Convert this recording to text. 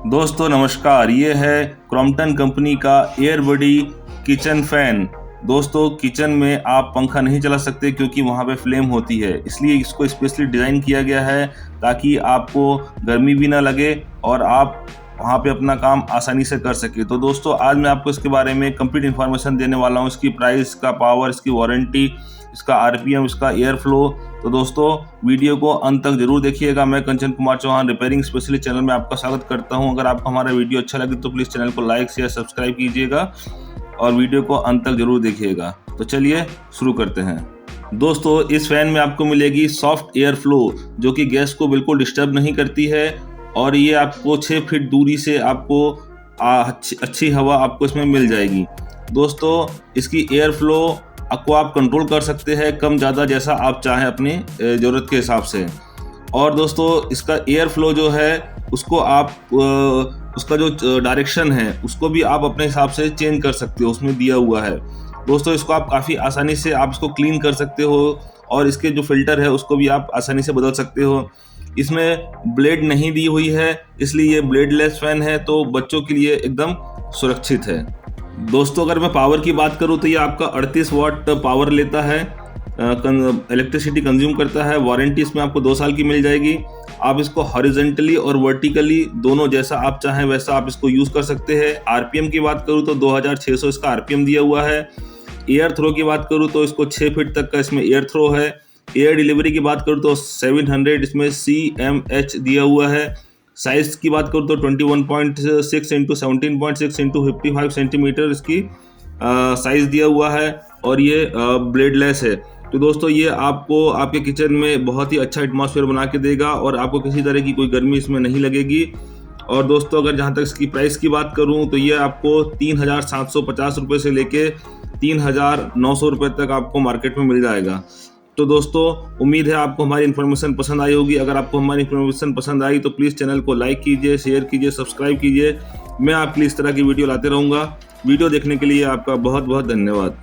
दोस्तों नमस्कार, ये है क्रॉम्पटन कंपनी का एयरबडी किचन फैन। दोस्तों किचन में आप पंखा नहीं चला सकते क्योंकि वहाँ पे फ्लेम होती है, इसलिए इसको स्पेशली डिज़ाइन किया गया है ताकि आपको गर्मी भी ना लगे और आप वहाँ पे अपना काम आसानी से कर सके। तो दोस्तों आज मैं आपको इसके बारे में कंप्लीट इन्फॉर्मेशन देने वाला हूँ, इसकी प्राइस, इसका पावर, इसकी वारंटी, इसका आरपीएम, इसका एयर फ्लो। तो दोस्तों वीडियो को अंत तक जरूर देखिएगा। मैं Kanchan Kumar Chauhan repairing specialist channel में आपका स्वागत करता हूं। अगर आपको हमारा वीडियो अच्छा लगे तो प्लीज़ चैनल को लाइक शेयर सब्सक्राइब कीजिएगा और वीडियो को अंत तक जरूर देखिएगा। तो चलिए शुरू करते हैं। दोस्तों इस फैन में आपको मिलेगी सॉफ्ट एयर फ्लो जो कि गैस को बिल्कुल डिस्टर्ब नहीं करती है और ये आपको 6 फीट दूरी से आपको अच्छी हवा आपको इसमें मिल जाएगी। दोस्तों इसकी एयर फ्लो आपको आप कंट्रोल कर सकते हैं कम ज़्यादा जैसा आप चाहें अपनी ज़रूरत के हिसाब से। और दोस्तों इसका एयर फ्लो जो है उसको आप उसका जो डायरेक्शन है उसको भी आप अपने हिसाब से चेंज कर सकते हो, उसमें दिया हुआ है। दोस्तों इसको आप काफ़ी आसानी से आप इसको क्लीन कर सकते हो और इसके जो फिल्टर है उसको भी आप आसानी से बदल सकते हो। इसमें ब्लेड नहीं दी हुई है इसलिए ये ब्लेडलेस फैन है, तो बच्चों के लिए एकदम सुरक्षित है। दोस्तों अगर मैं पावर की बात करूं तो ये आपका 38 वाट पावर लेता है, इलेक्ट्रिसिटी कंज्यूम करता है। वारंटी इसमें आपको 2 साल की मिल जाएगी। आप इसको हॉरिजॉन्टली और वर्टिकली दोनों जैसा आप चाहें वैसा आप इसको यूज़ कर सकते हैं। आरपीएम की बात करूं तो 2600 इसका आरपीएम दिया हुआ है। एयर थ्रो की बात करूं तो इसको 6 फीट तक का इसमें एयर थ्रो है। एयर डिलीवरी की बात करूं तो 700 इसमें CMH दिया हुआ है। साइज़ की बात करूँ तो 21.6 इंटू 17.6 इंटू 55 सेंटीमीटर इसकी साइज़ दिया हुआ है और ये ब्लेडलेस है। तो दोस्तों ये आपको आपके किचन में बहुत ही अच्छा एटमॉस्फेयर बना के देगा और आपको किसी तरह की कोई गर्मी इसमें नहीं लगेगी। और दोस्तों अगर जहाँ तक इसकी प्राइस की बात करूँ तो ये आपको 3750 रुपये से लेके 3900 रुपये तक आपको मार्केट में मिल जाएगा। तो दोस्तों उम्मीद है आपको हमारी इन्फॉर्मेशन पसंद आई होगी। अगर आपको हमारी इन्फॉर्मेशन पसंद आई तो प्लीज़ चैनल को लाइक कीजिए, शेयर कीजिए, सब्सक्राइब कीजिए। मैं आपके लिए इस तरह की वीडियो लाते रहूँगा। वीडियो देखने के लिए आपका बहुत बहुत धन्यवाद।